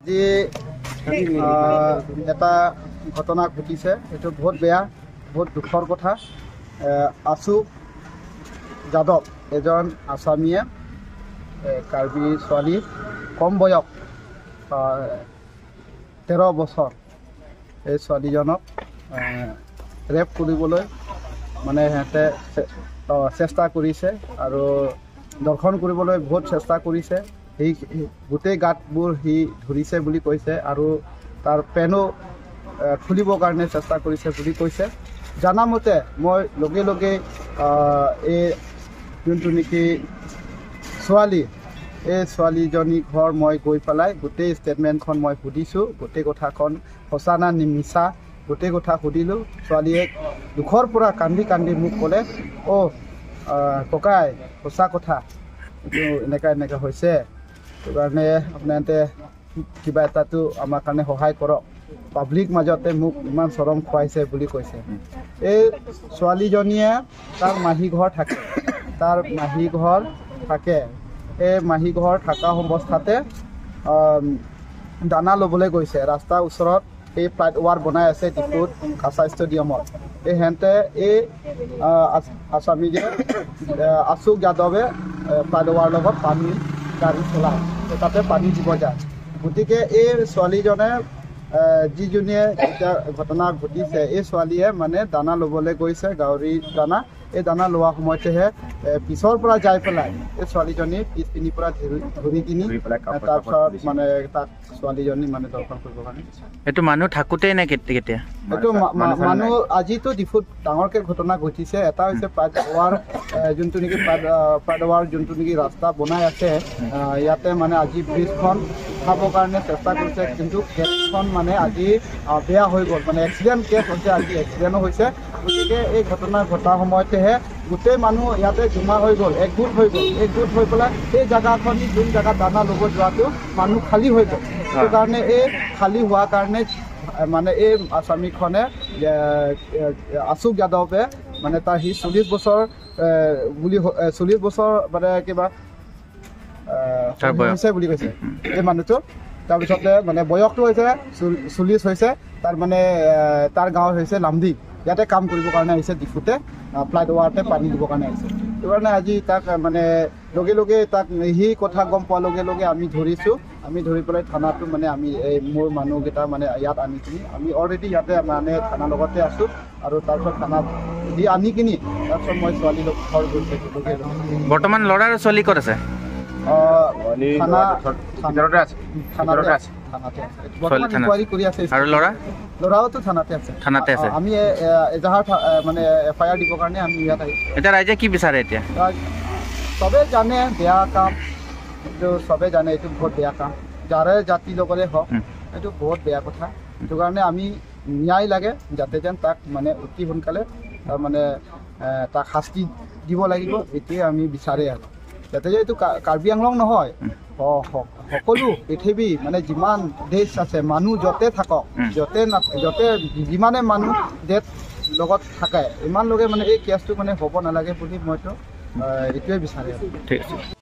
আজি এটা ঘটনা ঘটিছে, এইটো বহুত বেয়া, বহুত দুখৰ কথা। আছু যাদৱ এজন আছামীয়ে কাৰ্বি ছোৱালী, কম বয়স 13 বছৰ, এই ছোৱালীজনক ৰেপ কৰিবলৈ মানে সিহঁতে চেষ্টা কৰিছে আৰু দৰ্শন কৰিবলৈ বহুত চেষ্টা কৰিছে। সেই গোটেই গাঁতবোৰ সি ধৰিছে বুলি কৈছে আৰু তাৰ পেনো খুলিবৰ কাৰণে চেষ্টা কৰিছে বুলি কৈছে। জানামতে মই লগে লগে এই যোনটো নেকি ছোৱালী, এই ছোৱালীজনী ঘৰ মই গৈ পেলাই গোটেই ষ্টেটমেণ্টখন মই সুধিছোঁ। গোটেই কথাখন সঁচা না মিছা গোটেই কথা সুধিলোঁ। ছোৱালীয়ে দুখৰ পৰা কান্দি কান্দি মোক ক'লে, অ' ককাই সঁচা কথা, এইটো এনেকুৱা হৈছে, সেইটো কাৰণে আপোনালোকে কিবা এটাতো আমাৰ কাৰণে সহায় কৰক, পাব্লিক মাজতে মোক ইমান চৰম খুৱাইছে বুলি কৈছে। এই ছোৱালীজনীয়ে তাৰ মাহী ঘৰ থাকে, এই মাহী ঘৰ থকা অৱস্থাতে দানা ল'বলৈ গৈছে। ৰাস্তাৰ ওচৰত এই ফ্লাইট অভাৰ বনাই আছে ডিপুত, কাছা ষ্টেডিয়ামত। এই সিহঁতে এই আছামী যে আছু যাদৱে ফ্লাইট অভাৰৰ লগত পানী গাড়ী চলায়, তাতে পানী দিব যায়। গতিকে এই ছোৱালীজনে যিজনীয়ে এতিয়া ঘটনা ঘটিছে, এই ছোৱালীয়ে মানে দানা ল'বলৈ গৈছে, গাহৰি দানা। এই দানা লোৱা সময়তেহে পিছৰ পৰা যাই পেলাই এই ছোৱালীজনী পিছপিনিৰ পৰা ধৰি কিনি তাৰপিছত মানে তাক ছোৱালীজনী মানে দৰ্শন কৰিবৰ কাৰণে। এইটো মানুহ থাকোঁতেই নে কেতিয়া? এইটো মানুহ আজিতো ডিফুত ডাঙৰকৈ ঘটনা ঘটিছে। এটা হৈছে ফ্লাইট অভাৰ, যোনটো নেকি ফ্লাইট অভাৰ যোনটো নেকি ৰাস্তা বনাই আছে, ইয়াতে মানে আজি ব্ৰিজখন উঠাবৰ কাৰণে চেষ্টা কৰিছে, কিন্তু কেছখন মানে আজি বেয়া হৈ গ'ল, মানে এক্সিডেণ্ট কেছ হৈছে, আজি এক্সিডেণ্টো হৈছে। গতিকে এই ঘটনা ঘটাৰ সময়তেহে গোটেই মানুহ ইয়াতে জমা হৈ গ'ল, একগোট হৈ পেলাই এই জেগাখন যোন জেগাত দানা ল'ব যোৱাটো মানুহ খালী হৈ গ'ল। সেইটো কাৰণে এই খালী হোৱাৰ কাৰণে মানে এই আছামীখনে আছু যাদৱে মানে তাৰ সি 40 বছৰ বুলি 40 বছৰ মানে কিবা হৈছে বুলি কৈছে এই মানুহটো। তাৰপিছতে মানে বয়সটো হৈছে 40 হৈছে। তাৰ মানে তাৰ গাঁও হৈছে লামডিং, ইয়াতে কাম কৰিবৰ কাৰণে আহিছে ডিফুতে, ফ্লাইট অভাৰতে পানী দিবৰ কাৰণে আহিছে। সেইটো কাৰণে আজি তাক মানে লগে লগে তাক সি কথা গম পোৱাৰ লগে লগে আমি ধৰিছোঁ। আমি ধৰি পেলাই থানাটো মানে আমি এই মোৰ মানুহকেইটা মানে ইয়াত আনি কিনি আমি অলৰেডি ইয়াতে মানে থানাৰ লগতে আছোঁ। আৰু তাৰপিছত থানাত দি আনি কিনি তাৰপিছত মই ছোৱালী ঘৰ গৈছোঁ। বৰ্তমান ল'ৰা আৰু ছোৱালী ক'ত আছে? আৰু ল'ৰাওতো থানাতে আছে। আমি এজাহাৰ মানে FIR দিবৰ কাৰণে আমি ইয়াত আহিছোঁ। এতিয়া ৰাইজে কি বিচাৰে? এতিয়া চবে জানে বেয়া কাম, এইটো চবে জানে এইটো বহুত বেয়া কাম, যাৰে জাতিৰ লগতে হওক এইটো বহুত বেয়া কথা। সেইটো কাৰণে আমি ন্যায় লাগে, যাতে যেন তাক মানে অতি সোনকালে মানে তাক শাস্তি দিব লাগিব, এইটোৱে আমি বিচাৰে। আৰু যাতে যে এইটো কাৰ্বি আংলং নহয়, সকলো পৃথিৱী মানে যিমান দেশ আছে, মানুহ য'তে থাকক, য'তে যিমানে মানুহ দেশ লগত থাকে, ইমান লোকে মানে এই কেছটো মানে হ'ব নালাগে বুলি মইতো এইটোৱে বিচাৰে। ঠিক আছে।